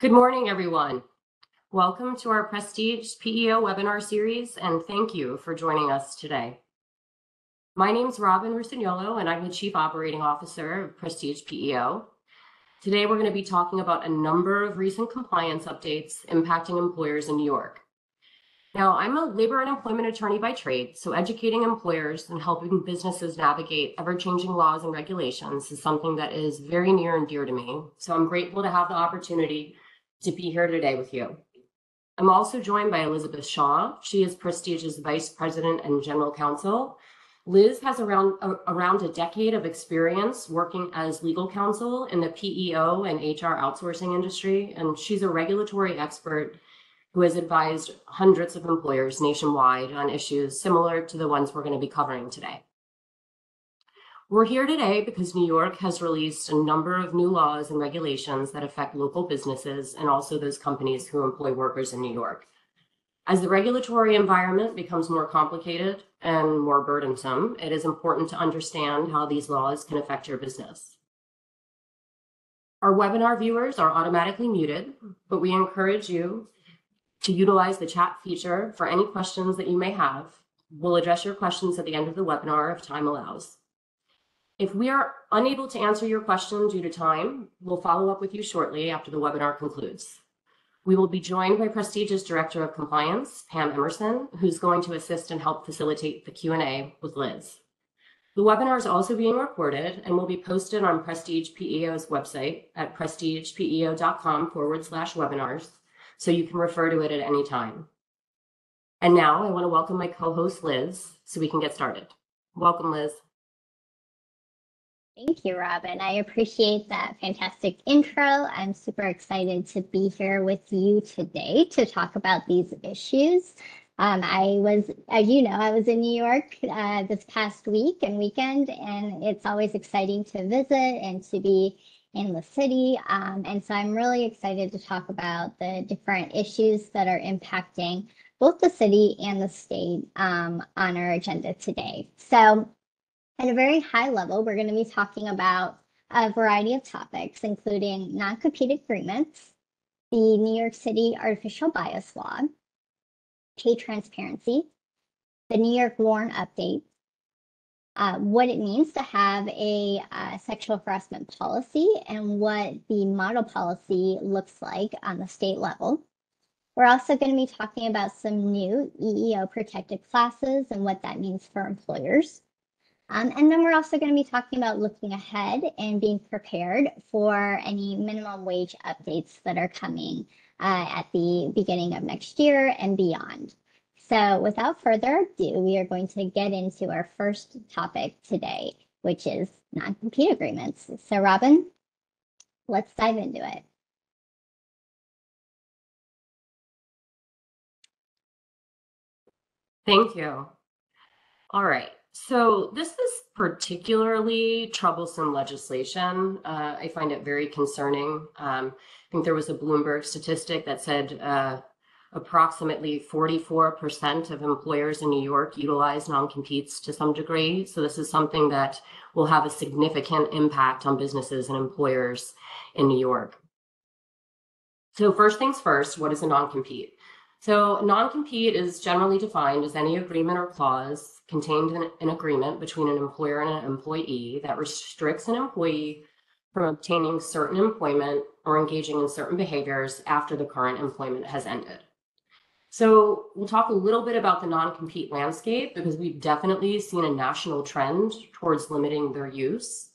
Good morning, everyone. Welcome to our Prestige PEO webinar series, and thank you for joining us today. My name is Robyn Rusignuolo, and I'm the Chief Operating Officer of Prestige PEO. Today, we're going to be talking about a number of recent compliance updates impacting employers in New York. Now, I'm a labor and employment attorney by trade, so educating employers and helping businesses navigate ever-changing laws and regulations is something that is very near and dear to me. So I'm grateful to have the opportunity to be here today with you. I'm also joined by Elisabeth Shaw. She is Prestige's Vice President and General Counsel. Liz has around a decade of experience working as legal counsel in the PEO and HR outsourcing industry, and she's a regulatory expert who has advised hundreds of employers nationwide on issues similar to the ones we're going to be covering today. We're here today because New York has released a number of new laws and regulations that affect local businesses and also those companies who employ workers in New York. As the regulatory environment becomes more complicated and more burdensome, it is important to understand how these laws can affect your business. Our webinar viewers are automatically muted, but we encourage you to utilize the chat feature for any questions that you may have. We'll address your questions at the end of the webinar if time allows. If we are unable to answer your question due to time, we'll follow up with you shortly after the webinar concludes. We will be joined by Prestige's Director of Compliance, Pam Emerson, who's going to assist and help facilitate the Q&A with Liz. The webinar is also being recorded and will be posted on Prestige PEO's website at prestigepeo.com/webinars, so you can refer to it at any time. And now I want to welcome my co-host Liz so we can get started. Welcome, Liz. Thank you, Robyn. I appreciate that fantastic intro. I'm super excited to be here with you today to talk about these issues. I was, as you know, I was in New York this past week and weekend, and it's always exciting to visit and to be in the city. And so I'm really excited to talk about the different issues that are impacting both the city and the state on our agenda today. So at a very high level, we're going to be talking about a variety of topics, including non-compete agreements, the New York City artificial bias law, pay transparency, the New York WARN update, what it means to have a sexual harassment policy and what the model policy looks like on the state level. We're also going to be talking about some new EEO protected classes and what that means for employers. And then we're also going to be talking about looking ahead and being prepared for any minimum wage updates that are coming at the beginning of next year and beyond. So without further ado, we are going to get into our first topic today, which is non-compete agreements. So Robyn, let's dive into it. Thank you. All right. So this is particularly troublesome legislation. I find it very concerning. I think there was a Bloomberg statistic that said approximately 44% of employers in New York utilize non-competes to some degree. So this is something that will have a significant impact on businesses and employers in New York. So first things first, what is a non-compete? So non-compete is generally defined as any agreement or clause contained in an agreement between an employer and an employee that restricts an employee from obtaining certain employment or engaging in certain behaviors after the current employment has ended. So we'll talk a little bit about the non-compete landscape because we've definitely seen a national trend towards limiting their use.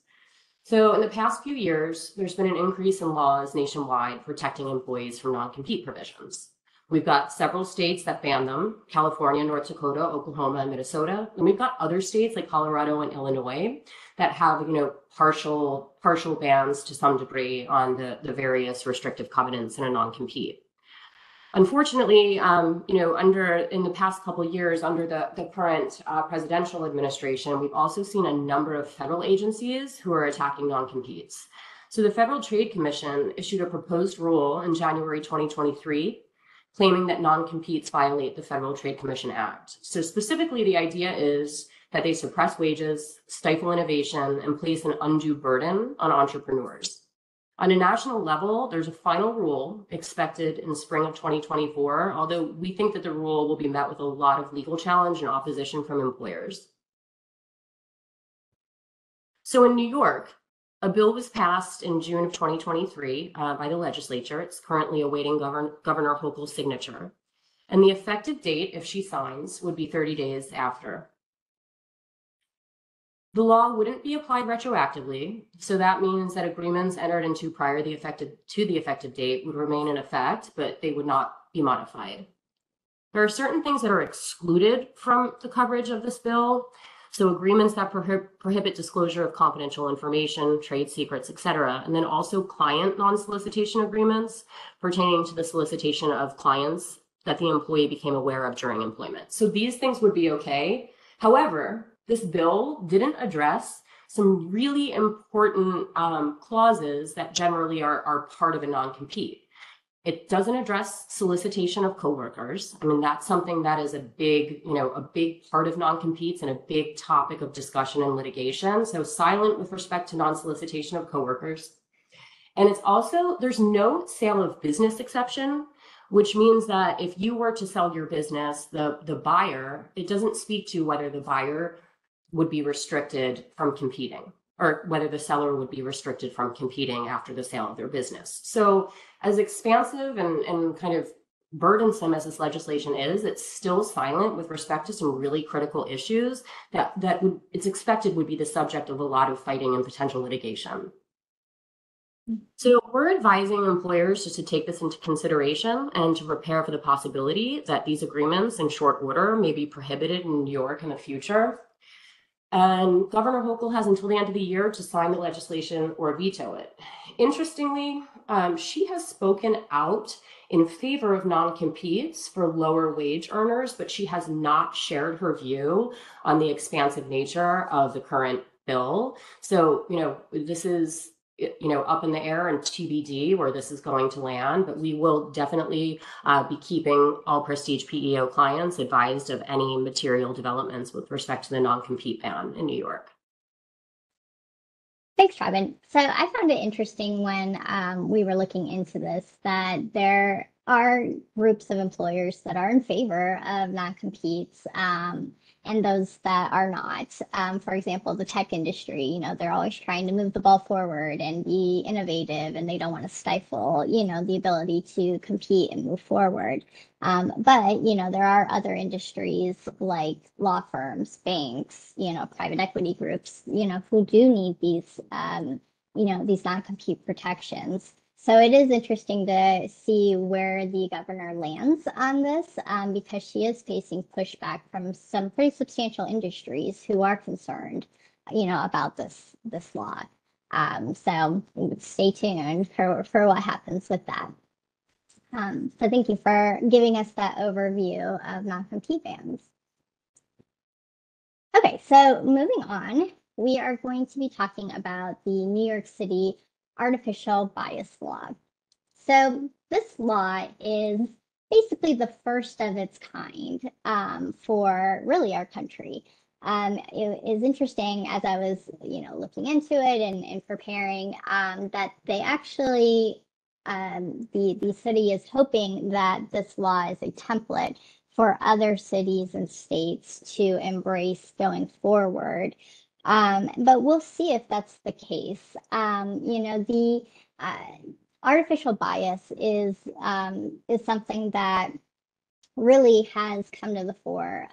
So in the past few years, there's been an increase in laws nationwide protecting employees from non-compete provisions. We've got several states that ban them: California, North Dakota, Oklahoma, and Minnesota. And we've got other states like Colorado and Illinois that have, partial bans to some degree on the various restrictive covenants in a non-compete. Unfortunately, in the past couple of years, under the current presidential administration, we've also seen a number of federal agencies who are attacking non-competes. So the Federal Trade Commission issued a proposed rule in January 2023 claiming that non-competes violate the Federal Trade Commission Act. So specifically, the idea is that they suppress wages, stifle innovation, and place an undue burden on entrepreneurs. On a national level, there's a final rule expected in spring of 2024, although we think that the rule will be met with a lot of legal challenge and opposition from employers. So in New York, a bill was passed in June of 2023 by the legislature. It's currently awaiting Governor Hochul's signature. And the effective date, if she signs, would be 30 days after. The law wouldn't be applied retroactively, so that means that agreements entered into prior to the effective date would remain in effect, but they would not be modified. There are certain things that are excluded from the coverage of this bill. So agreements that prohibit disclosure of confidential information, trade secrets, et cetera, and then also client non-solicitation agreements pertaining to the solicitation of clients that the employee became aware of during employment. So these things would be okay. However, this bill didn't address some really important clauses that generally are part of a non-compete. It doesn't address solicitation of coworkers. I mean, that's something that is a big part of non-competes and a big topic of discussion and litigation. So silent with respect to non-solicitation of coworkers. And it's also, there's no sale of business exception, which means that if you were to sell your business, the buyer, it doesn't speak to whether the buyer would be restricted from competing or whether the seller would be restricted from competing after the sale of their business. So as expansive and kind of burdensome as this legislation is, it's still silent with respect to some really critical issues that it's expected would be the subject of a lot of fighting and potential litigation. So we're advising employers just to take this into consideration and to prepare for the possibility that these agreements in short order may be prohibited in New York in the future. And Governor Hochul has until the end of the year to sign the legislation or veto it. Interestingly, she has spoken out in favor of non-competes for lower wage earners, but she has not shared her view on the expansive nature of the current bill. So, this is up in the air and TBD where this is going to land, but we will definitely be keeping all PrestigePEO clients advised of any material developments with respect to the non-compete ban in New York. Thanks, Robyn. So I found it interesting when we were looking into this that there are groups of employers that are in favor of non-competes and those that are not. For example, the tech industry, they're always trying to move the ball forward and be innovative, and they don't want to stifle, the ability to compete and move forward. But, there are other industries like law firms, banks, private equity groups, who do need these, these non-compete protections. So it is interesting to see where the governor lands on this because she is facing pushback from some pretty substantial industries who are concerned, about this law. So stay tuned for what happens with that. So thank you for giving us that overview of non-compete bans. Okay, so moving on, we are going to be talking about the New York City artificial bias law. So this law is basically the first of its kind for really our country. It is interesting as I was, looking into it and preparing that they actually, the city is hoping that this law is a template for other cities and states to embrace going forward. But we'll see if that's the case. The artificial bias is something that really has come to the fore,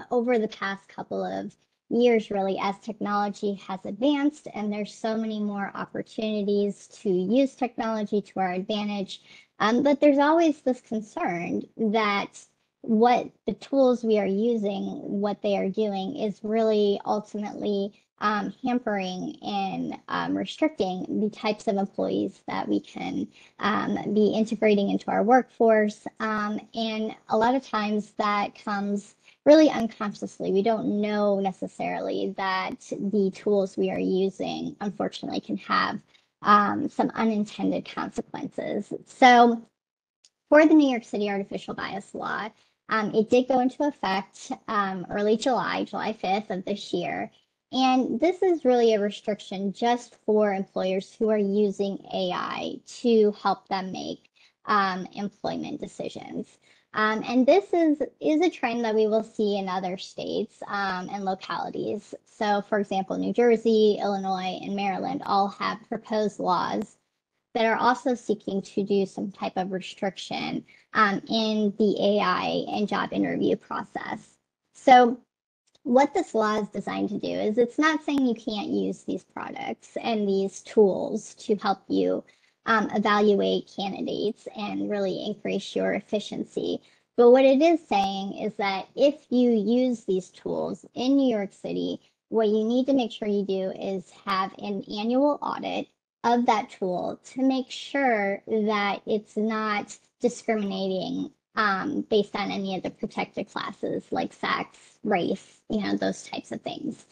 over the past couple of years, really, as technology has advanced, and there's so many more opportunities to use technology to our advantage. But there's always this concern that what the tools we are using, what they are doing is really ultimately hampering and restricting the types of employees that we can be integrating into our workforce. And a lot of times that comes really unconsciously. We don't know necessarily that the tools we are using, unfortunately, can have some unintended consequences. So for the New York City artificial bias law, it did go into effect early July 5th of this year. And this is really a restriction just for employers who are using AI to help them make employment decisions. And this is a trend that we will see in other states and localities. So, for example, New Jersey, Illinois, and Maryland all have proposed laws that are also seeking to do some type of restriction in the AI and job interview process. So what this law is designed to do is it's not saying you can't use these products and these tools to help you evaluate candidates and really increase your efficiency. But what it is saying is that if you use these tools in New York City, what you need to make sure you do is have an annual audit of that tool to make sure that it's not discriminating based on any of the protected classes like sex, race, those types of things.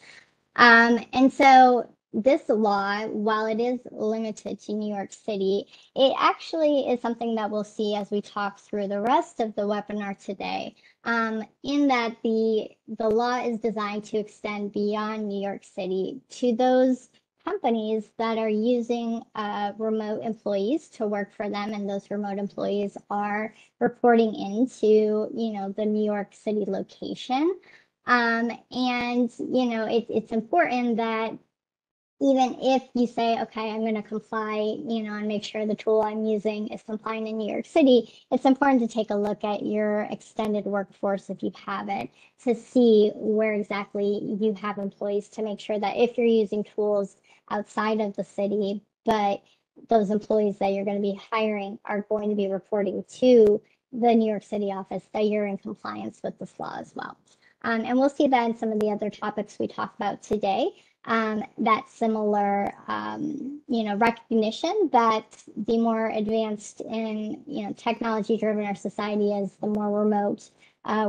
And so this law, while it is limited to New York City, it actually is something that we'll see as we talk through the rest of the webinar today, in that the law is designed to extend beyond New York City to those companies that are using remote employees to work for them, and those remote employees are reporting into, the New York City location. And, it's important that even if you say, okay, I'm going to comply, and make sure the tool I'm using is compliant in New York City, it's important to take a look at your extended workforce if you have it, to see where exactly you have employees, to make sure that if you're using tools outside of the city, but those employees that you're going to be hiring are going to be reporting to the New York City office, that you're in compliance with this law as well. And we'll see that in some of the other topics we talk about today. That similar, recognition that the more advanced and, technology-driven our society is, the more remote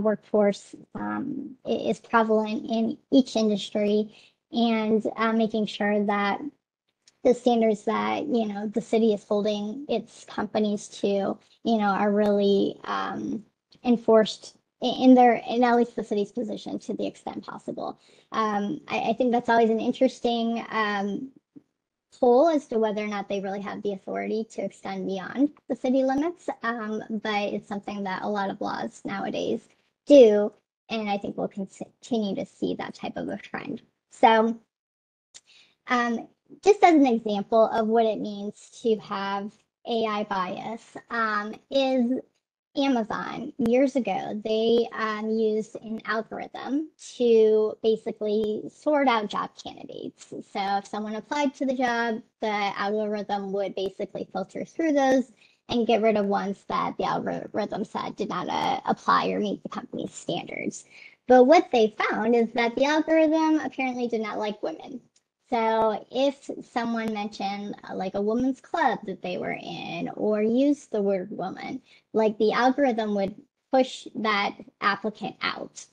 workforce is prevalent in each industry, and making sure that the standards that, the city is holding its companies to, are really enforced in at least the city's position to the extent possible. I think that's always an interesting poll as to whether or not they really have the authority to extend beyond the city limits. But it's something that a lot of laws nowadays do, and I think we'll continue to see that type of a trend. So just as an example of what it means to have AI bias, is Amazon. Years ago, they used an algorithm to basically sort out job candidates. So if someone applied to the job, the algorithm would basically filter through those and get rid of ones that the algorithm said did not apply or meet the company's standards. But what they found is that the algorithm apparently did not like women. So if someone mentioned like a women's club that they were in, or used the word woman, like the algorithm would push that applicant out.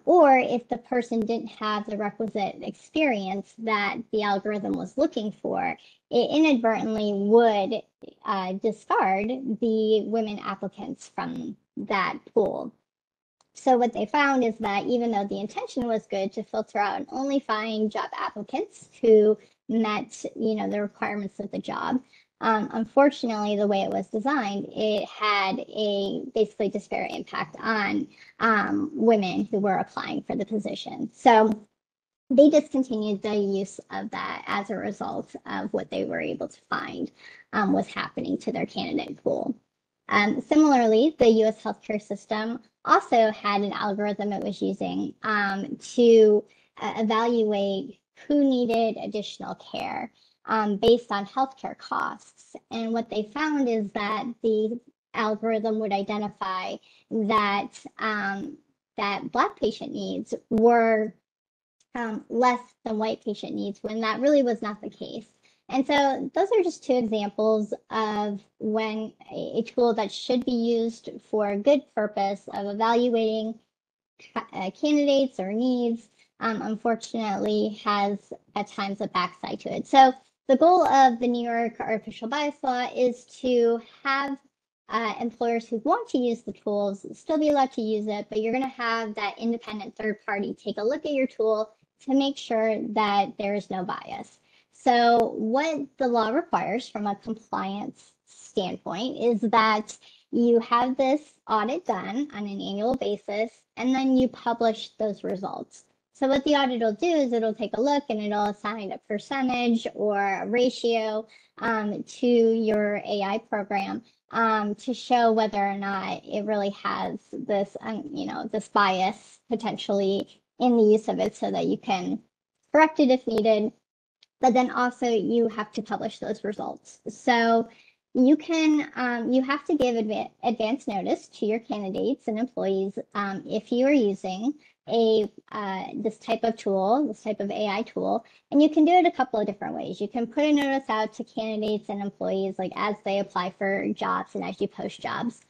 Or if the person didn't have the requisite experience that the algorithm was looking for, it inadvertently would discard the women applicants from that pool. So what they found is that even though the intention was good to filter out and only find job applicants who met, the requirements of the job, unfortunately, the way it was designed, it had a basically disparate impact on women who were applying for the position. So they discontinued the use of that as a result of what they were able to find was happening to their candidate pool. Similarly, the US healthcare system also had an algorithm it was using to evaluate who needed additional care based on healthcare costs. And what they found is that the algorithm would identify that that Black patient needs were less than white patient needs, when that really was not the case. And so those are just two examples of when a tool that should be used for a good purpose of evaluating candidates or needs, unfortunately has at times a backside to it. So the goal of the New York artificial bias law is to have employers who want to use the tools still be allowed to use it, but you're going to have that independent third party take a look at your tool, to make sure that there is no bias. So what the law requires from a compliance standpoint is that you have this audit done on an annual basis, and then you publish those results. So what the audit will do is it'll take a look and it'll assign a percentage or a ratio to your AI program to show whether or not it really has this, this bias potentially in the use of it, so that you can correct it if needed. But then also you have to publish those results. So you have to give advance notice to your candidates and employees if you are using this type of tool, this type of AI tool. And you can do it a couple of different ways. You can put a notice out to candidates and employees, like as they apply for jobs and as you post jobs.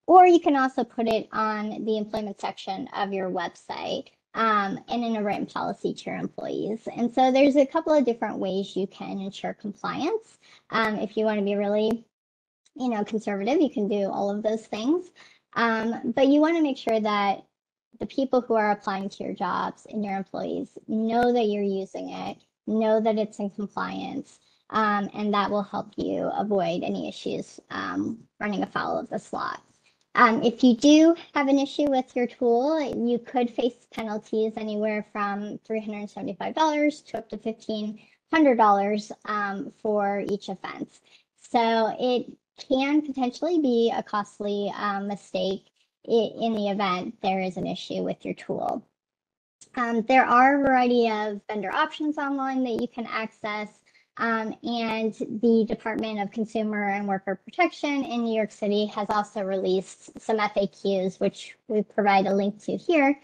Or you can also put it on the employment section of your website and in a written policy to your employees. And so there's a couple of different ways you can ensure compliance. If you want to be really, conservative, you can do all of those things. But you want to make sure that the people who are applying to your jobs and your employees know that you're using it, know that it's in compliance, and that will help you avoid any issues running afoul of this law. If you do have an issue with your tool, you could face penalties anywhere from $375 to up to $1,500 for each offense. So it can potentially be a costly mistake in the event there is an issue with your tool. There are a variety of vendor options online that you can access. And the Department of Consumer and Worker Protection in New York City has also released some FAQs, which we provide a link to here,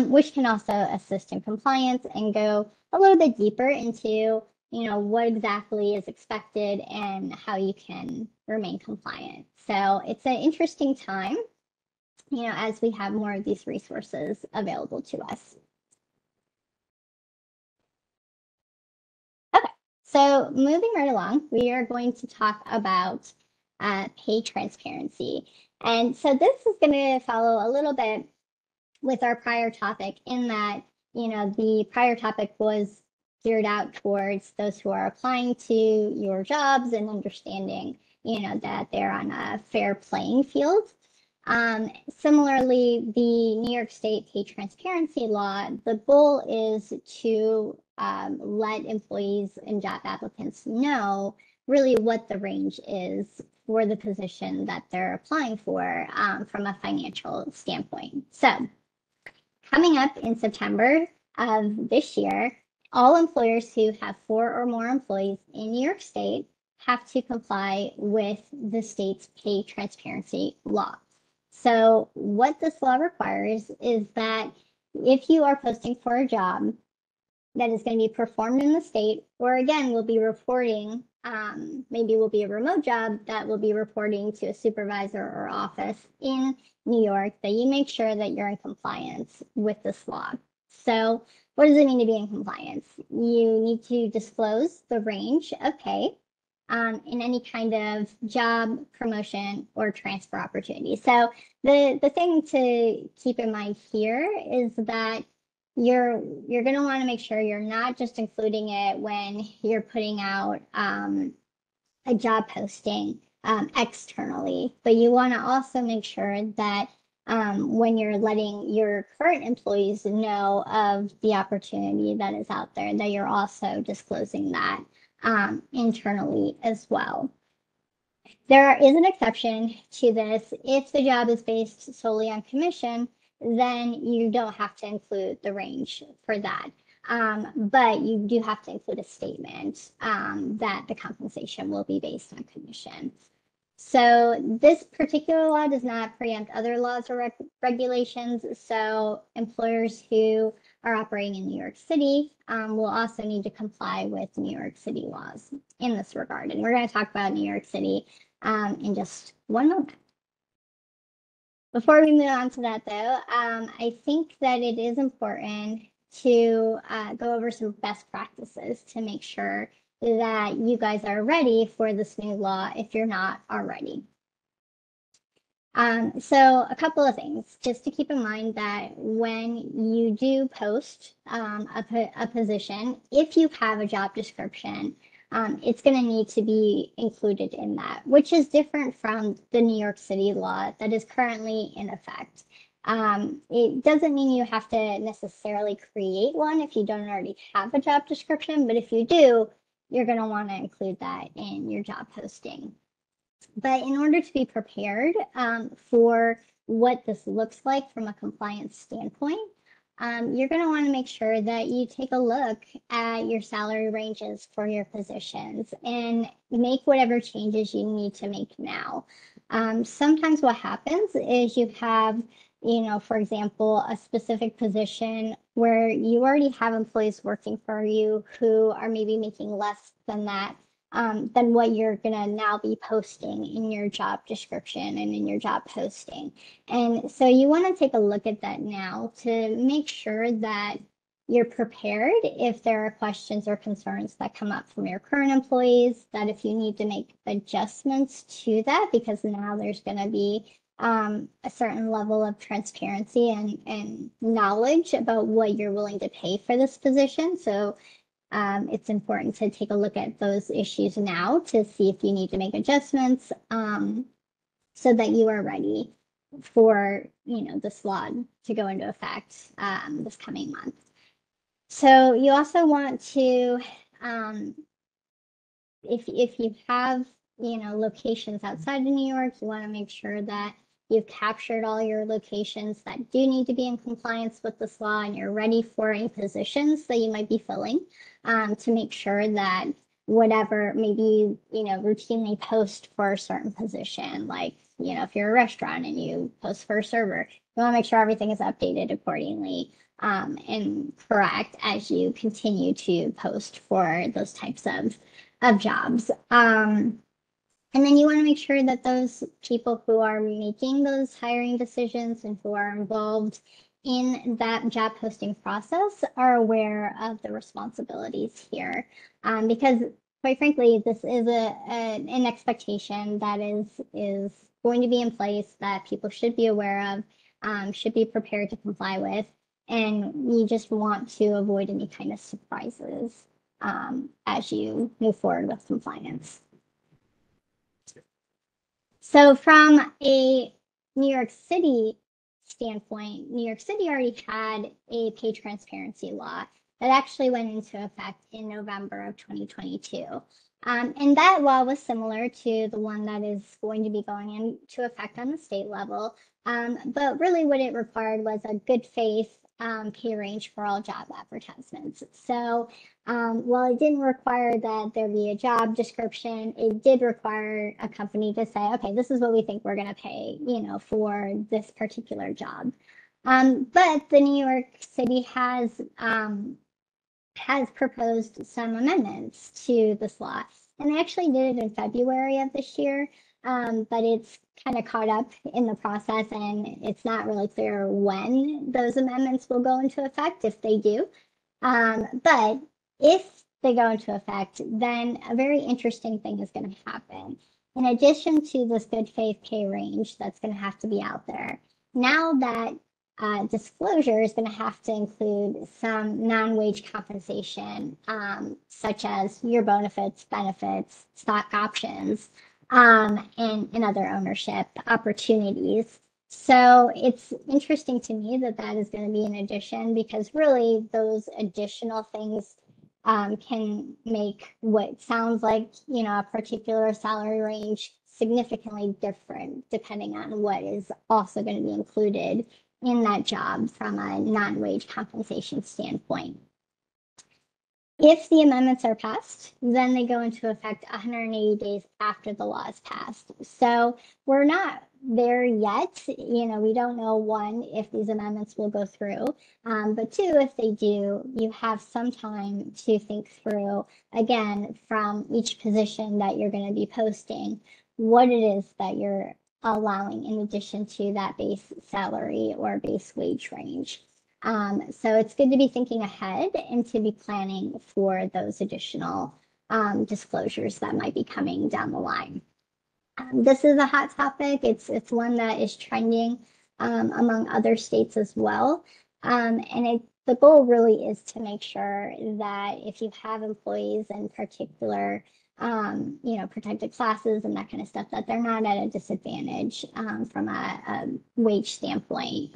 which can also assist in compliance and go a little bit deeper into, what exactly is expected and how you can remain compliant. So it's an interesting time, as we have more of these resources available to us. So moving right along, we are going to talk about pay transparency. And so this is going to follow a little bit with our prior topic, in that, the prior topic was geared out towards those who are applying to your jobs and understanding, that they're on a fair playing field. Similarly, the New York State pay transparency law, the goal is to let employees and job applicants know really what the range is for the position that they're applying for from a financial standpoint. So coming up in September of this year, all employers who have 4 or more employees in New York State have to comply with the state's pay transparency law. So what this law requires is that if you are posting for a job that is going to be performed in the state, or again, will be reporting, maybe will be a remote job that will be reporting to a supervisor or office in New York, that you make sure that you're in compliance with this law. So what does it mean to be in compliance? You need to disclose the range of pay in any kind of job, promotion, or transfer opportunity. So the thing to keep in mind here is that you're going to want to make sure you're not just including it when you're putting out a job posting externally, but you want to also make sure that when you're letting your current employees know of the opportunity that is out there, that you're also disclosing that internally as well. There is an exception to this. If the job is based solely on commission, then you don't have to include the range for that. But you do have to include a statement that the compensation will be based on commission. So this particular law does not preempt other laws or regulations. So employers who are operating in New York City will also need to comply with New York City laws in this regard. And we're going to talk about New York City in just one moment. Before we move on to that, though, I think that it is important to go over some best practices to make sure that you guys are ready for this new law if you're not already. So a couple of things, just to keep in mind that when you do post a position, if you have a job description, it's going to need to be included in that, which is different from the New York City law that is currently in effect. It doesn't mean you have to necessarily create one if you don't already have a job description, but if you do, you're going to want to include that in your job posting. But in order to be prepared for what this looks like from a compliance standpoint, you're going to want to make sure that you take a look at your salary ranges for your positions and make whatever changes you need to make now. Sometimes what happens is you have, for example, a specific position where you already have employees working for you who are maybe making less than that than what you're going to now be posting in your job description and in your job posting. And so you want to take a look at that now to make sure that you're prepared if there are questions or concerns that come up from your current employees, that if you need to make adjustments to that, because now there's going to be a certain level of transparency and knowledge about what you're willing to pay for this position. So it's important to take a look at those issues now to see if you need to make adjustments so that you are ready for this law to go into effect this coming month. So you also want to, if you have locations outside of New York, you want to make sure that you've captured all your locations that do need to be in compliance with this law and you're ready for any positions that you might be filling to make sure that whatever maybe routinely post for a certain position, like if you're a restaurant and you post for a server, you want to make sure everything is updated accordingly and correct as you continue to post for those types of jobs. And then you want to make sure that those people who are making those hiring decisions and who are involved in that job posting process are aware of the responsibilities here. Because quite frankly, this is an expectation that is going to be in place that people should be aware of, should be prepared to comply with. And you just want to avoid any kind of surprises as you move forward with compliance. So from a New York City standpoint, New York City already had a pay transparency law that actually went into effect in November of 2022. And that law was similar to the one that is going to be going into effect on the state level. But really what it required was a good faith pay range for all job advertisements. So while it didn't require that there be a job description, it did require a company to say, okay, this is what we think we're going to pay, for this particular job. But the New York City has proposed some amendments to this law, and they actually did it in February of this year. But it's kind of caught up in the process, and it's not really clear when those amendments will go into effect, if they do. But if they go into effect, then a very interesting thing is going to happen. In addition to this good faith pay range that's going to have to be out there, now that disclosure is going to have to include some non-wage compensation, such as your benefits, stock options, and other ownership opportunities. So it's interesting to me that that is going to be an addition, because really those additional things can make what sounds like a particular salary range significantly different depending on what is also going to be included in that job from a non-wage compensation standpoint. If the amendments are passed, then they go into effect 180 days after the law is passed. So we're not there yet. We don't know, one, if these amendments will go through, but two, if they do, you have some time to think through, again, from each position that you're going to be posting, what it is that you're allowing in addition to that base salary or base wage range. So it's good to be thinking ahead and to be planning for those additional disclosures that might be coming down the line. This is a hot topic. It's one that is trending among other states as well. The goal really is to make sure that if you have employees in particular, protected classes and that kind of stuff, that they're not at a disadvantage from a wage standpoint.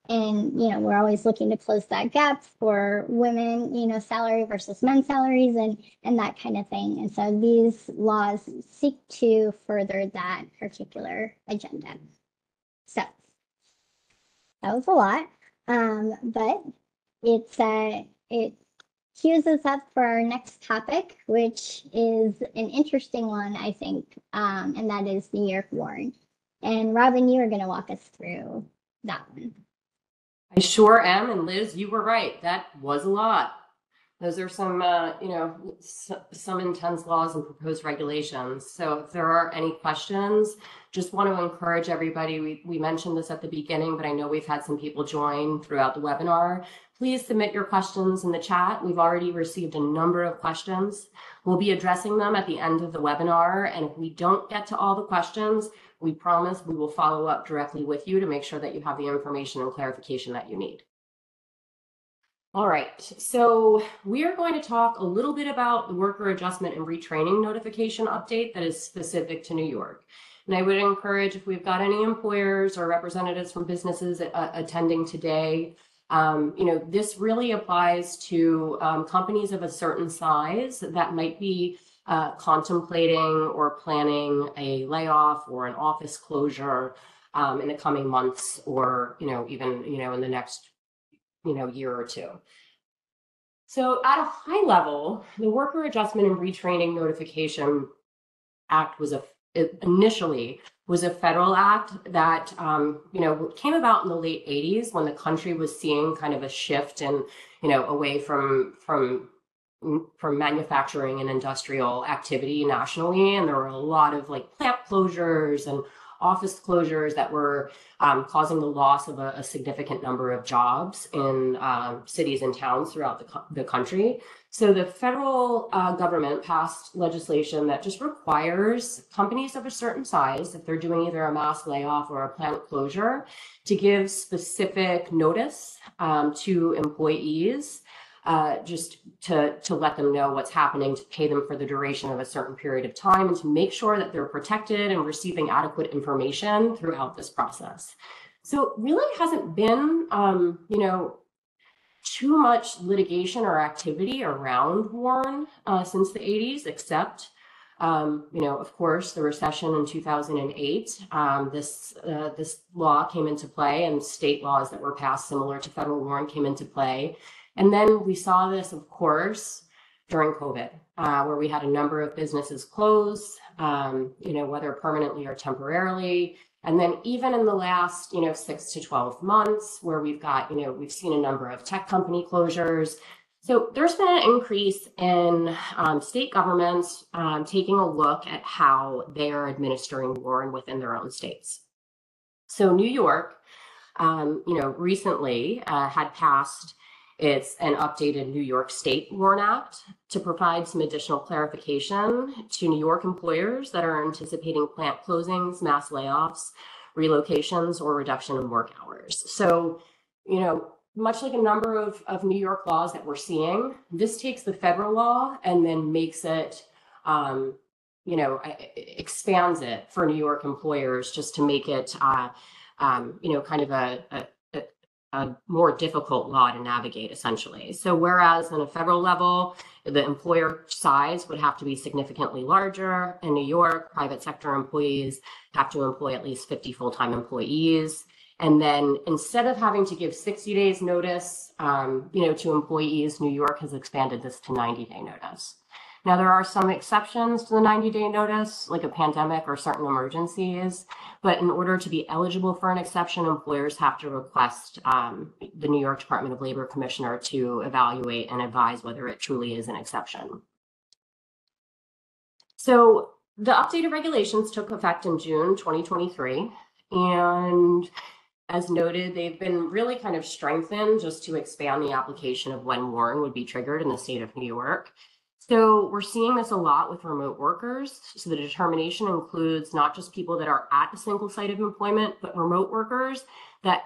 We're always looking to close that gap for women, salary versus men's salaries and that kind of thing. And so these laws seek to further that particular agenda. So that was a lot, but it cues us up for our next topic, which is an interesting one, I think, and that is New York Warren. And Robyn, you are going to walk us through that one. I sure am. And Liz, you were right. That was a lot. Those are some, some intense laws and proposed regulations. So if there are any questions, just want to encourage everybody. We mentioned this at the beginning, but I know we've had some people join throughout the webinar. Please submit your questions in the chat. We've already received a number of questions. We'll be addressing them at the end of the webinar. And if we don't get to all the questions, we promise we will follow up directly with you to make sure that you have the information and clarification that you need. All right, so we are going to talk a little bit about the worker adjustment and retraining notification update that is specific to New York. And I would encourage, if we've got any employers or representatives from businesses attending today, this really applies to companies of a certain size that might be contemplating or planning a layoff or an office closure in the coming months, or even in the next year or two. So at a high level, the Worker Adjustment and Retraining Notification Act initially was a federal act that came about in the late 80s when the country was seeing kind of a shift in away from manufacturing and industrial activity nationally, and there were a lot of plant closures and office closures that were causing the loss of a significant number of jobs in cities and towns throughout the country. So the federal government passed legislation that just requires companies of a certain size, if they're doing either a mass layoff or a plant closure, to give specific notice to employees, just to let them know what's happening, to pay them for the duration of a certain period of time, and to make sure that they're protected and receiving adequate information throughout this process. So it really hasn't been, too much litigation or activity around WARN since the 80s, except, of course, the recession in 2008. This law came into play, and state laws that were passed similar to federal WARN came into play. And then we saw this, of course, during COVID, where we had a number of businesses close, whether permanently or temporarily. And then even in the last, 6 to 12 months, where we've seen a number of tech company closures. So there's been an increase in state governments taking a look at how they are administering WARN within their own states. So New York, recently had passed an updated New York State WARN Act to provide some additional clarification to New York employers that are anticipating plant closings, mass layoffs, relocations, or reduction in work hours. So, much like a number of New York laws that we're seeing, this takes the federal law and then makes it, expands it for New York employers, just to make it, kind of a more difficult law to navigate, essentially. So whereas on a federal level, the employer size would have to be significantly larger, in New York, private sector employees have to employ at least 50 full-time employees. And then instead of having to give 60 days notice, to employees, New York has expanded this to 90-day notice. Now, there are some exceptions to the 90-day notice, like a pandemic or certain emergencies, but in order to be eligible for an exception, employers have to request the New York Department of Labor Commissioner to evaluate and advise whether it truly is an exception. So the updated regulations took effect in June 2023, and as noted, they've been really kind of strengthened just to expand the application of when WARN would be triggered in the state of New York. So we're seeing this a lot with remote workers. So the determination includes not just people that are at a single site of employment, but remote workers that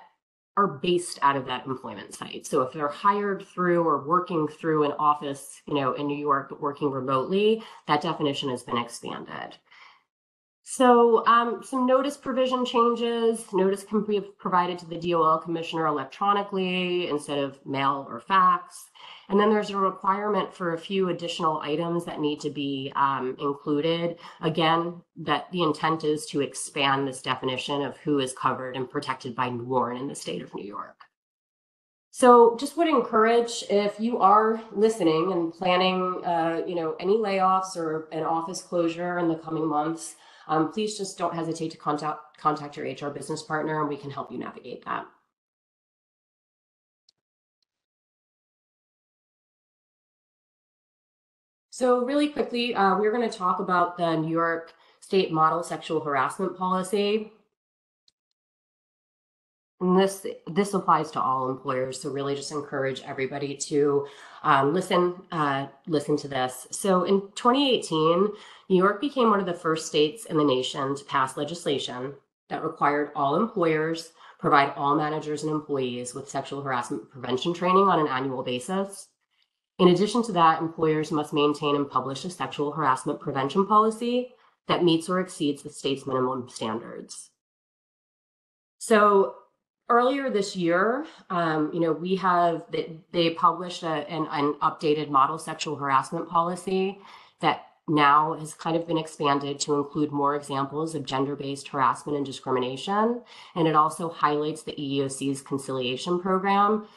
are based out of that employment site. So if they're hired through or working through an office, in New York, but working remotely, that definition has been expanded. So some notice provision changes. Notice can be provided to the DOL commissioner electronically instead of mail or fax. And then there's a requirement for a few additional items that need to be included. Again, that the intent is to expand this definition of who is covered and protected by WARN in the state of New York. So just would encourage, if you are listening and planning, any layoffs or an office closure in the coming months, please just don't hesitate to contact your HR business partner, and we can help you navigate that. So really quickly, we're going to talk about the New York State Model Sexual Harassment Policy. And this applies to all employers, so really just encourage everybody to listen to this. So in 2018, New York became one of the first states in the nation to pass legislation that required all employers provide all managers and employees with sexual harassment prevention training on an annual basis. In addition to that, employers must maintain and publish a sexual harassment prevention policy that meets or exceeds the state's minimum standards. So earlier this year, they published an updated model sexual harassment policy that now has kind of been expanded to include more examples of gender-based harassment and discrimination. And it also highlights the EEOC's conciliation program.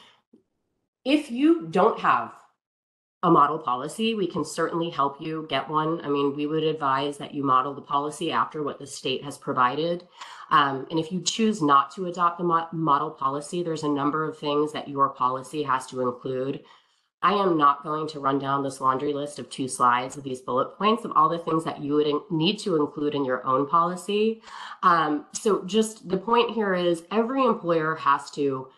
If you don't have a model policy, we can certainly help you get one. I mean, we would advise that you model the policy after what the state has provided. And if you choose not to adopt the model policy, there's a number of things that your policy has to include. I am not going to run down this laundry list of 2 slides of these bullet points of all the things that you would need to include in your own policy. So just the point here is every employer has to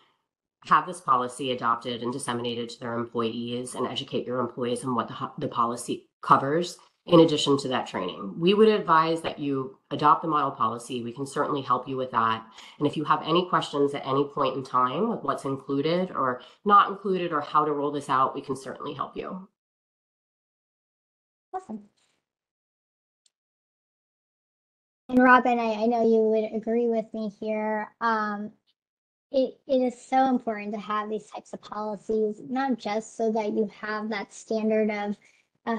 have this policy adopted and disseminated to their employees and educate your employees on what the policy covers in addition to that training. We would advise that you adopt the model policy. We can certainly help you with that. And if you have any questions at any point in time with what's included or not included or how to roll this out, we can certainly help you. Awesome. And Robyn, I know you would agree with me here. It is so important to have these types of policies, not just so that you have that standard of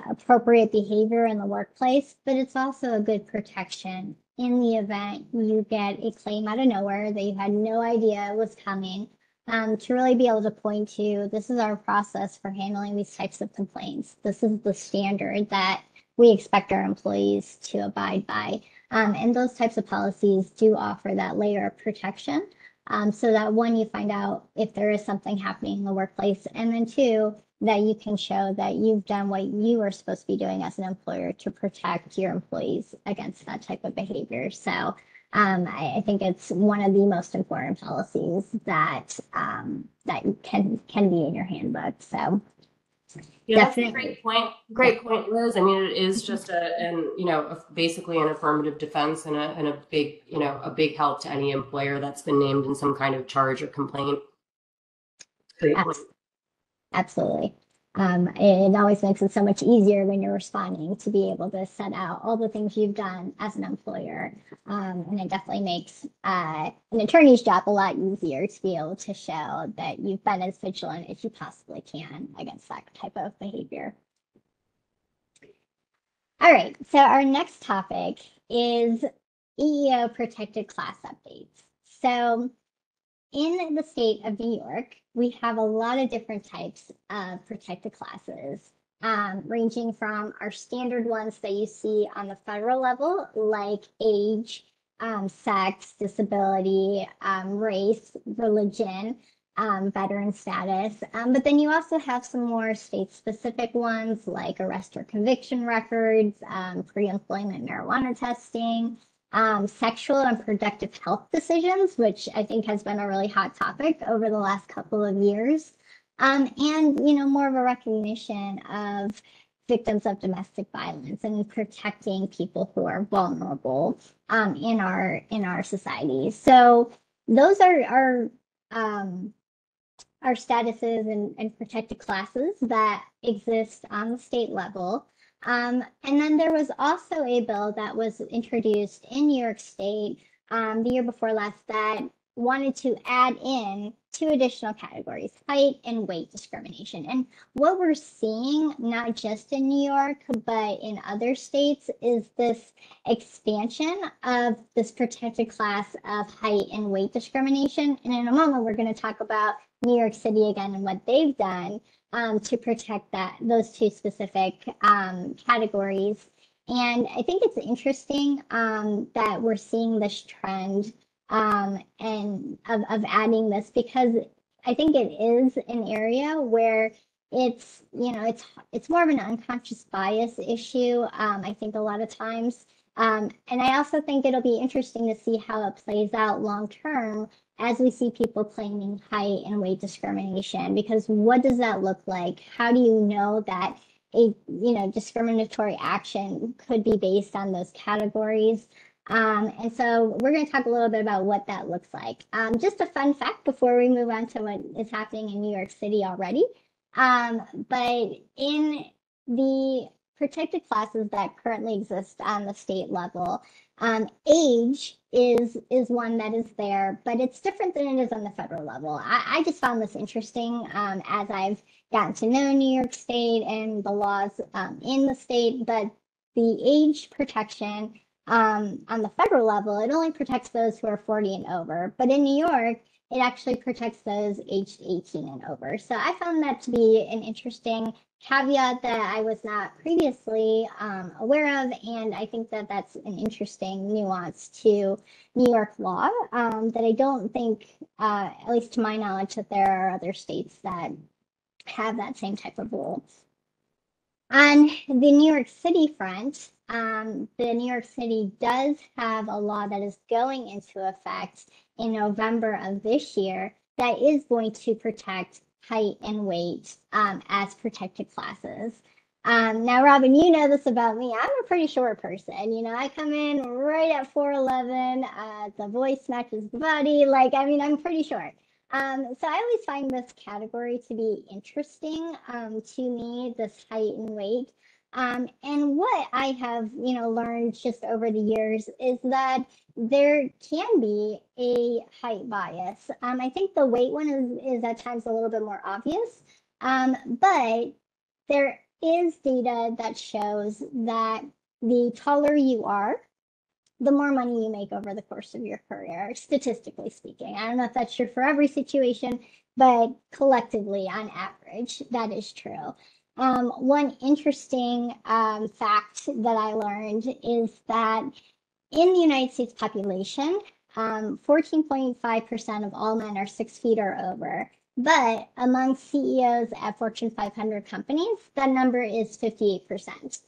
appropriate behavior in the workplace, but it's also a good protection in the event you get a claim out of nowhere that you had no idea was coming, to really be able to point to, this is our process for handling these types of complaints. This is the standard that we expect our employees to abide by. And those types of policies do offer that layer of protection. So that 1, you find out if there is something happening in the workplace, and then 2, that you can show that you've done what you are supposed to be doing as an employer to protect your employees against that type of behavior. So I think it's one of the most important policies that can be in your handbook. So yeah, definitely. That's a great point. Great point, Liz. I mean, it is just basically an affirmative defense and a big help to any employer that's been named in some kind of charge or complaint. Great point. Absolutely. It always makes it so much easier when you're responding to be able to set out all the things you've done as an employer. And it definitely makes an attorney's job a lot easier to be able to show that you've been as vigilant as you possibly can against that type of behavior. All right, so our next topic is EEO protected class updates. So in the state of New York, we have a lot of different types of protected classes, ranging from our standard ones that you see on the federal level, like age, sex, disability, race, religion, veteran status. But then you also have some more state-specific ones like arrest or conviction records, pre-employment marijuana testing, sexual and reproductive health decisions, which I think has been a really hot topic over the last couple of years. And, more of a recognition of victims of domestic violence and protecting people who are vulnerable in our society. So those are statuses and protected classes that exist on the state level. And then there was also a bill that was introduced in New York State the year before last that wanted to add in two additional categories, height and weight discrimination. And what we're seeing, not just in New York, but in other states, is this expansion of this protected class of height and weight discrimination. And in a moment, we're going to talk about New York City again and what they've done to protect those two specific categories. And I think it's interesting that we're seeing this trend and of adding this, because I think it is an area where it's more of an unconscious bias issue. I think a lot of times, and I also think it'll be interesting to see how it plays out long term as we see people claiming height and weight discrimination, because what does that look like? How do you know that a discriminatory action could be based on those categories? And so we're going to talk a little bit about what that looks like. Just a fun fact before we move on to what is happening in New York City already. But in the protected classes that currently exist on the state level, age is one that is there, but it's different than it is on the federal level. I just found this interesting as I've gotten to know New York State and the laws in the state, but the age protection on the federal level, it only protects those who are 40 and over. But in New York, it actually protects those aged 18 and over. So I found that to be an interesting caveat that I was not previously aware of. And I think that that's an interesting nuance to New York law that I don't think, at least to my knowledge, that there are other states that have that same type of rule. On the New York City front, the New York City does have a law that is going into effect in November of this year that is going to protect height and weight as protected classes. Now, Robyn, you know this about me. I'm a pretty short person. I come in right at 4'11". The voice matches the body. I'm pretty short. So I always find this category to be interesting to me, this height and weight. And what I have, learned just over the years is that there can be a height bias. I think the weight one is at times a little bit more obvious, but there is data that shows that the taller you are, the more money you make over the course of your career, statistically speaking. I don't know if that's true for every situation, but collectively, on average, that is true. One interesting fact that I learned is that in the United States population, 14.5% of all men are 6 feet or over. But among CEOs at Fortune 500 companies, that number is 58%.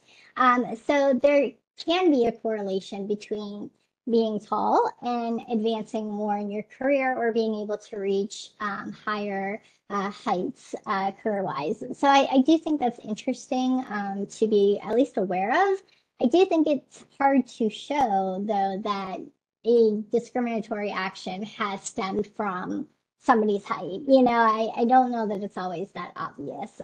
So there can be a correlation between being tall and advancing more in your career or being able to reach higher heights career-wise. So I do think that's interesting to be at least aware of. I do think it's hard to show, though, that a discriminatory action has stemmed from somebody's height. I don't know that it's always that obvious.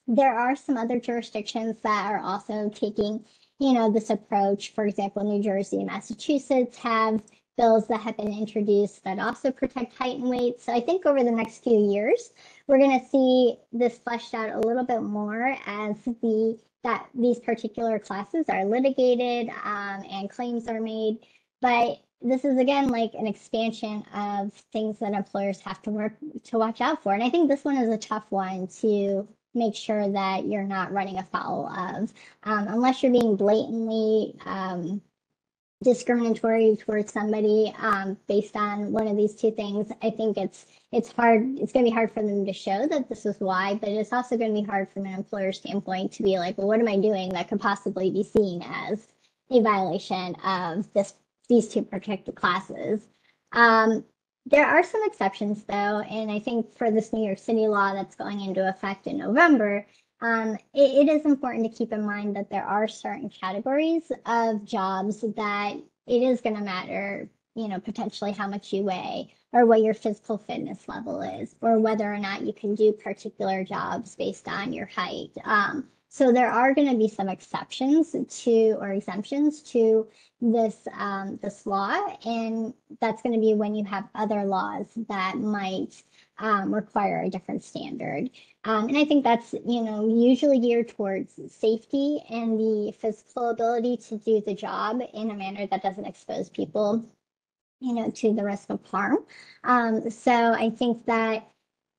There are some other jurisdictions that are also taking this approach. For example, New Jersey and Massachusetts have bills that have been introduced that also protect height and weight. So I think over the next few years, we're going to see this fleshed out a little bit more as these particular classes are litigated and claims are made. But this is, again, like an expansion of things that employers have to watch out for. And I think this one is a tough one to make sure that you're not running afoul of, unless you're being blatantly discriminatory towards somebody based on one of these two things. I think it's hard. It's going to be hard for them to show that this is why, but it's also going to be hard from an employer standpoint to be like, well, what am I doing that could possibly be seen as a violation of these two protected classes? There are some exceptions, though, and I think for this New York City law that's going into effect in November, it is important to keep in mind that there are certain categories of jobs that it is going to matter, potentially how much you weigh or what your physical fitness level is, or whether or not you can do particular jobs based on your height. So there are going to be some exceptions to or exemptions to this law, and that's going to be when you have other laws that might require a different standard. And I think that's, usually geared towards safety and the physical ability to do the job in a manner that doesn't expose people, to the risk of harm. So I think that,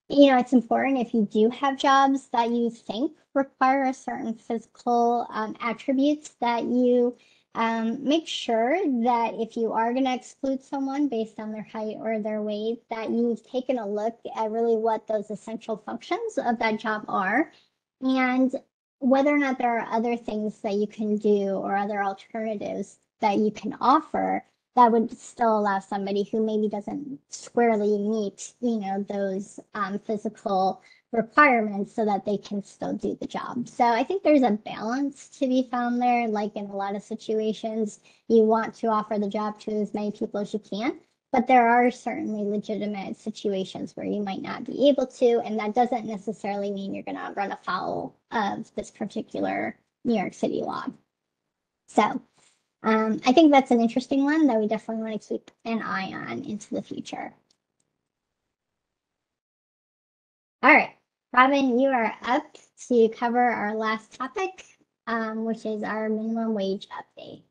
it's important if you do have jobs that you think require a certain physical attributes that you make sure that if you are going to exclude someone based on their height or their weight, that you've taken a look at really what those essential functions of that job are, and whether or not there are other things that you can do or other alternatives that you can offer that would still allow somebody who maybe doesn't squarely meet, those physical requirements so that they can still do the job. So I think there's a balance to be found there. Like in a lot of situations, you want to offer the job to as many people as you can, but there are certainly legitimate situations where you might not be able to, and that doesn't necessarily mean you're going to run afoul of this particular New York City law. So I think that's an interesting one that we definitely want to keep an eye on into the future. All right, Robyn, you are up to cover our last topic, which is our minimum wage update.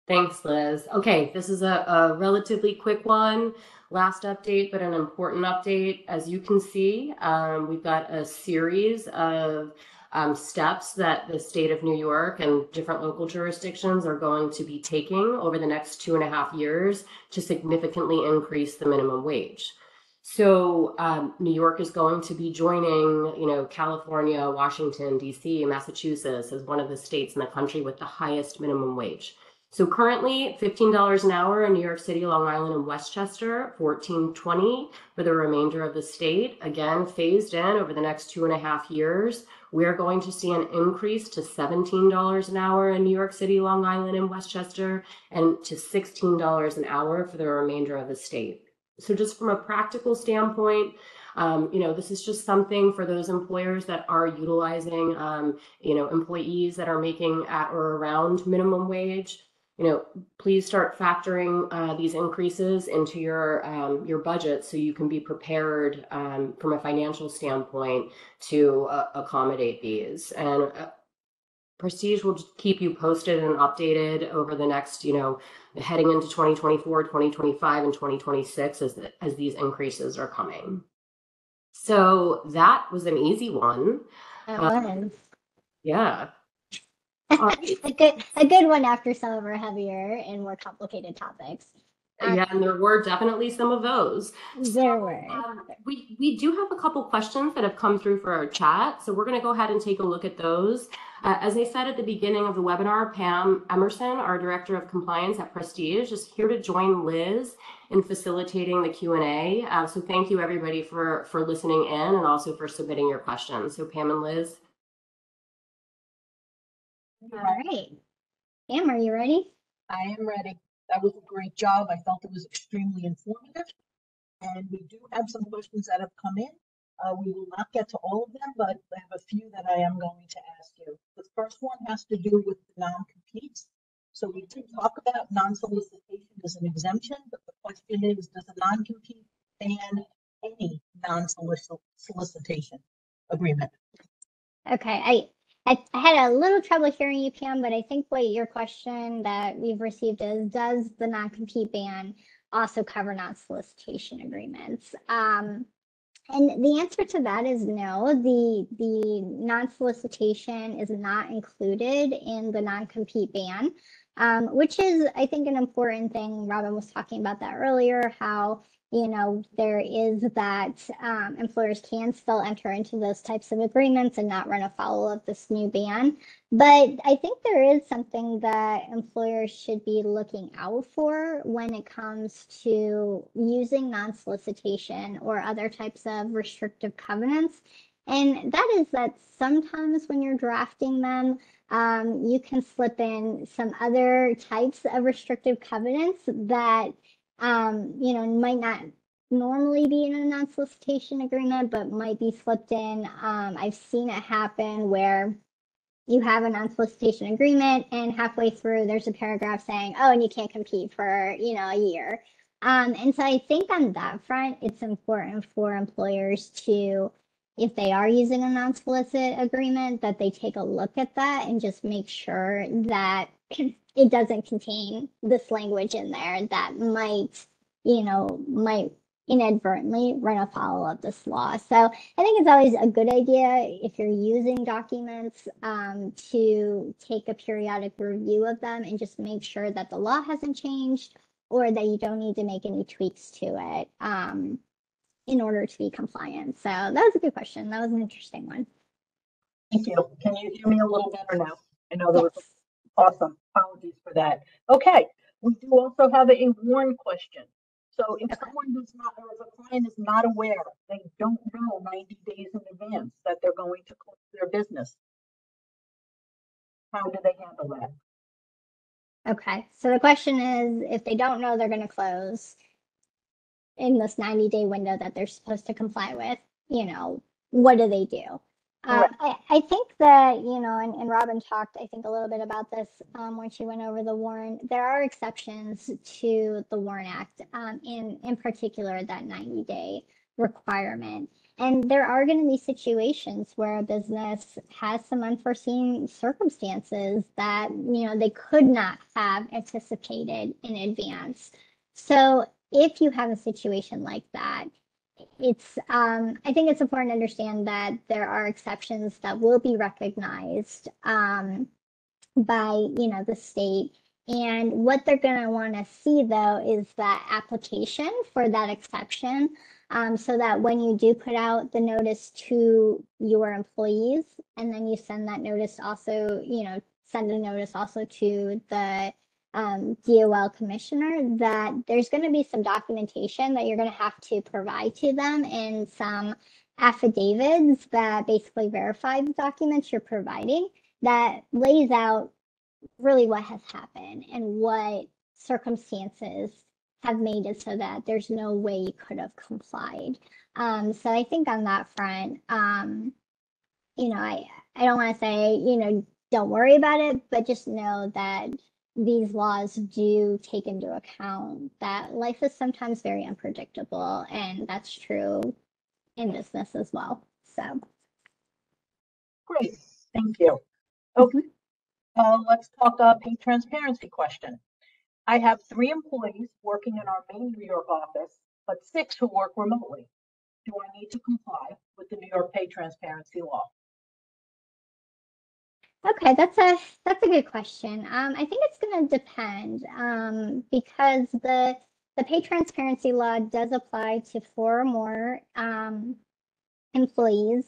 Thanks, Liz. Okay, this is a relatively quick one. Last update, but an important update. As you can see, we've got a series of steps that the state of New York and different local jurisdictions are going to be taking over the next 2.5 years to significantly increase the minimum wage. So New York is going to be joining, California, Washington, D.C., Massachusetts as one of the states in the country with the highest minimum wage. So currently $15 an hour in New York City, Long Island, and Westchester, $14.20 for the remainder of the state. Again, phased in over the next 2.5 years. We're going to see an increase to $17 an hour in New York City, Long Island, and Westchester, and to $16 an hour for the remainder of the state. So just from a practical standpoint, this is just something for those employers that are utilizing, employees that are making at or around minimum wage. Please start factoring these increases into your budget so you can be prepared from a financial standpoint to accommodate these. And Prestige will just keep you posted and updated over the next, heading into 2024, 2025, and 2026 as these increases are coming. So that was an easy one. That was. Yeah. a good one after some of our heavier and more complicated topics. Yeah, and there were definitely some of those. There were. We do have a couple questions that have come through for our chat, so we're going to go ahead and take a look at those. As I said at the beginning of the webinar, Pam Emerson, our Director of Compliance at Prestige, is here to join Liz in facilitating the Q&A. So thank you, everybody, for listening in and also for submitting your questions. So Pam and Liz. All right. Pam, are you ready? I am ready. That was a great job. I felt it was extremely informative. And we do have some questions that have come in. We will not get to all of them, but I have a few that I am going to ask you. The first one has to do with non-competes. So we did talk about non-solicitation as an exemption, but the question is, does a non-compete ban any non-solicitation agreement? Okay, I had a little trouble hearing you, Pam, but I think what your question that we've received is, does the non-compete ban also cover non-solicitation agreements? And the answer to that is no. The non-solicitation is not included in the non-compete ban, which is, I think, an important thing. Robyn was talking about that earlier, how there is that employers can still enter into those types of agreements and not run afoul of this new ban. But I think there is something that employers should be looking out for when it comes to using non-solicitation or other types of restrictive covenants. And that is that sometimes when you're drafting them, you can slip in some other types of restrictive covenants that, might not normally be in a non-solicitation agreement, but might be slipped in. I've seen it happen where you have a non-solicitation agreement and halfway through there's a paragraph saying, oh, and you can't compete for, a year. And so I think on that front, it's important for employers to, if they are using a non-solicit agreement, that they take a look at that and just make sure that it doesn't contain this language in there that might inadvertently run afoul of this law. So I think it's always a good idea if you're using documents to take a periodic review of them and just make sure that the law hasn't changed or that you don't need to make any tweaks to it in order to be compliant. So that was a good question. That was an interesting one. Thank you. Can you hear me a little better now? I know there was Yes. awesome. Apologies for that. Okay. We do also have a warn question. So if someone does not, or if a client is not aware, they don't know 90 days in advance that they're going to close their business, how do they handle that? Okay. So the question is, if they don't know they're going to close in this 90-day window that they're supposed to comply with, what do they do? I think that, and Robyn talked, I think, a little bit about this when she went over the WARN. There are exceptions to the WARN Act, in particular, that 90-day requirement. And there are going to be situations where a business has some unforeseen circumstances that, they could not have anticipated in advance. So if you have a situation like that, I think it's important to understand that there are exceptions that will be recognized by the state. And what they're going to want to see, though, is that application for that exception, so that when you do put out the notice to your employees, and then you send that notice also, send a notice also to the DOL commissioner, that there's going to be some documentation that you're going to have to provide to them and some affidavits that basically verify the documents you're providing that lays out really what has happened and what circumstances have made it so that there's no way you could have complied. So I think on that front, I don't want to say, don't worry about it, but just know that these laws do take into account that life is sometimes very unpredictable, and that's true in business as well. So Great, thank you. Okay, let's talk pay transparency question. I have 3 employees working in our main New York office, but 6 who work remotely. Do I need to comply with the New York pay transparency law? okay, that's a good question. I think it's going to depend because the pay transparency law does apply to 4 or more employees,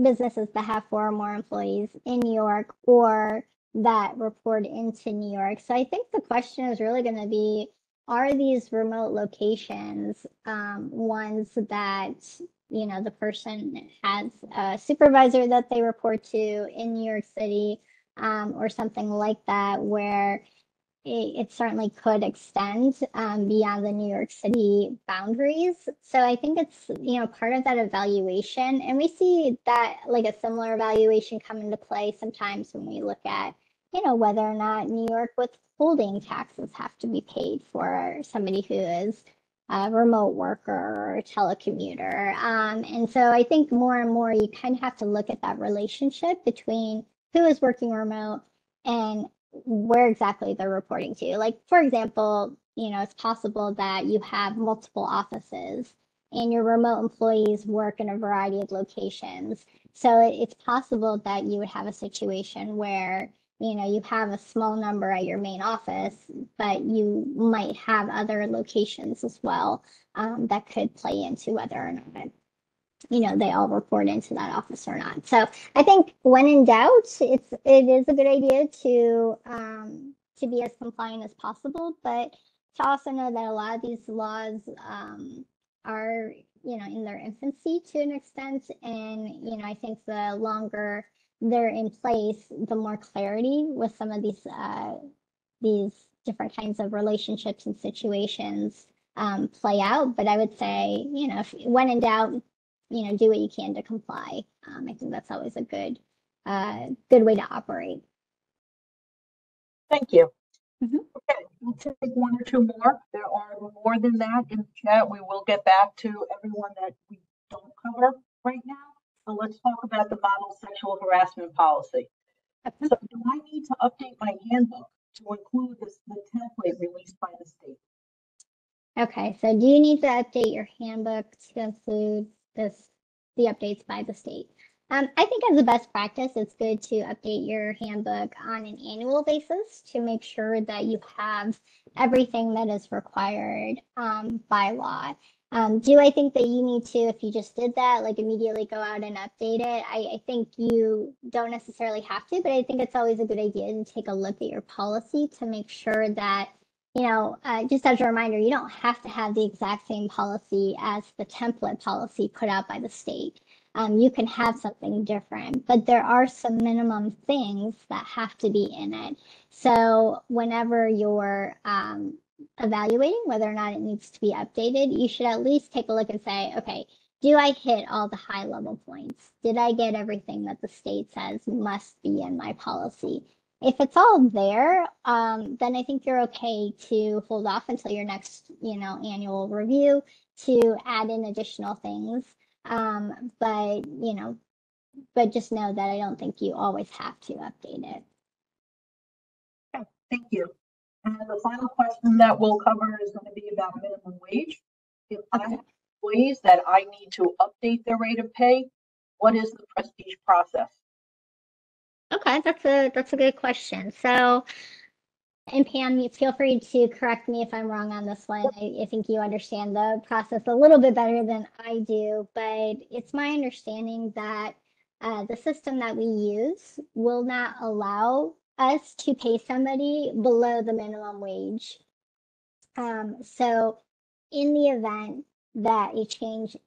businesses that have 4 or more employees in New York or that report into New York. So I think the question is really going to be, are these remote locations ones that, the person has a supervisor that they report to in New York City, or something like that, where it certainly could extend beyond the New York City boundaries. So I think it's, part of that evaluation. And we see that like a similar evaluation come into play sometimes when we look at, whether or not New York withholding taxes have to be paid for somebody who is a remote worker or a telecommuter. And so I think more and more you kind of have to look at that relationship between who is working remote and where exactly they're reporting to. Like, for example, it's possible that you have multiple offices and your remote employees work in a variety of locations. So it's possible that you would have a situation where, you have a small number at your main office, but you might have other locations as well that could play into whether or not they all report into that office or not. So I think when in doubt, it is a good idea to be as compliant as possible, but to also know that a lot of these laws are in their infancy to an extent. And, I think the longer they're in place, the more clarity with some of these different kinds of relationships and situations play out. But I would say, when in doubt, do what you can to comply. I think that's always a good way to operate. Thank you. Mhm. Okay, we'll take one or two more. There are more than that in the chat. We will get back to everyone that we don't cover right now. So let's talk about the model sexual harassment policy. Okay. So do I need to update my handbook to include the template released by the state? Okay, so do you need to update your handbook to include the updates by the state? I think as a best practice, it's good to update your handbook on an annual basis to make sure that you have everything that is required by law. Do I think that you need to, if you just did that, like immediately go out and update it? I think you don't necessarily have to, but I think it's always a good idea to take a look at your policy to make sure that just as a reminder, you don't have to have the exact same policy as the template policy put out by the state. You can have something different, but there are some minimum things that have to be in it. So whenever you're evaluating whether or not it needs to be updated, you should at least take a look and say, okay, do I hit all the high level points? Did I get everything that the state says must be in my policy? If it's all there, then I think you're okay to hold off until your next, annual review to add in additional things. But just know that I don't think you always have to update it. Okay, thank you. And the final question that we'll cover is going to be about minimum wage. If I have employees that I need to update their rate of pay, what is the Prestige process? Okay, that's a good question. So, and Pam, feel free to correct me if I'm wrong on this one. I think you understand the process a little bit better than I do, but it's my understanding that the system that we use will not allow us to pay somebody below the minimum wage. So in the event that a change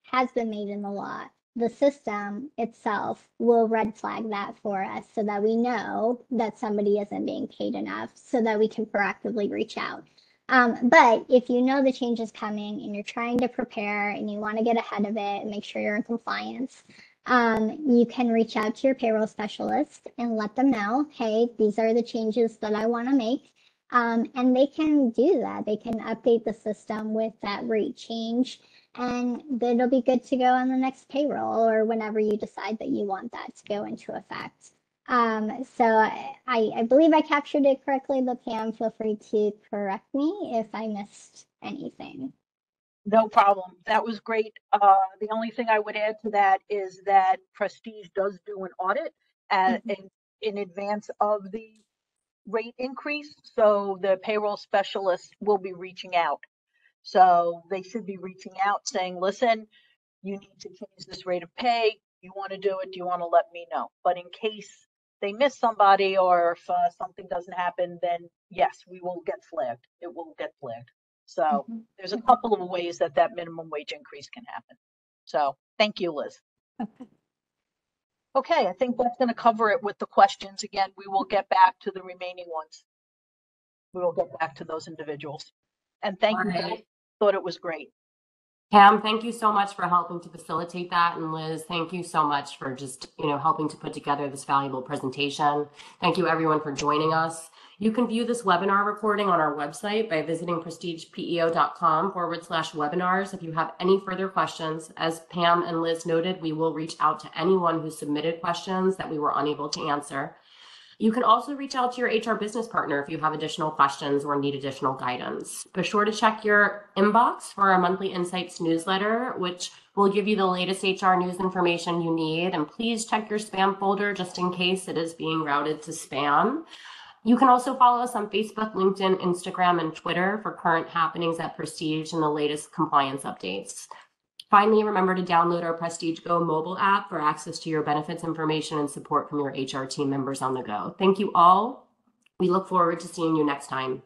has been made in the law, the system itself will red flag that for us so that we know that somebody isn't being paid enough so that we can proactively reach out. But if you know the change is coming and you're trying to prepare and you want to get ahead of it and make sure you're in compliance, you can reach out to your payroll specialist and let them know, hey, these are the changes that I want to make. And they can do that. They can update the system with that rate change, and it'll be good to go on the next payroll or whenever you decide that you want that to go into effect. So I believe I captured it correctly, but Pam, feel free to correct me if I missed anything. No problem. That was great. The only thing I would add to that is that Prestige does do an audit in advance of the rate increase. So the payroll specialist will be reaching out. So they should be reaching out saying, listen, you need to change this rate of pay. You want to do it? Do you want to let me know? But in case they miss somebody or if something doesn't happen, then yes, we will get flagged. It will get flagged. So there's a couple of ways that minimum wage increase can happen. So thank you, Liz. Okay, I think that's going to cover it with the questions. Again, we will get back to the remaining ones. We will get back to those individuals. And thank you. I thought it was great. Pam, thank you so much for helping to facilitate that. And Liz, thank you so much for just, helping to put together this valuable presentation. Thank you everyone for joining us. You can view this webinar recording on our website by visiting prestigepeo.com/webinars. If you have any further questions, as Pam and Liz noted, we will reach out to anyone who submitted questions that we were unable to answer. You can also reach out to your HR business partner if you have additional questions or need additional guidance. Be sure to check your inbox for our monthly Insights newsletter, which will give you the latest HR news information you need. And please check your spam folder just in case it is being routed to spam. You can also follow us on Facebook, LinkedIn, Instagram, and Twitter for current happenings at Prestige and the latest compliance updates. Finally, remember to download our Prestige Go mobile app for access to your benefits information and support from your HR team members on the go. Thank you all. We look forward to seeing you next time.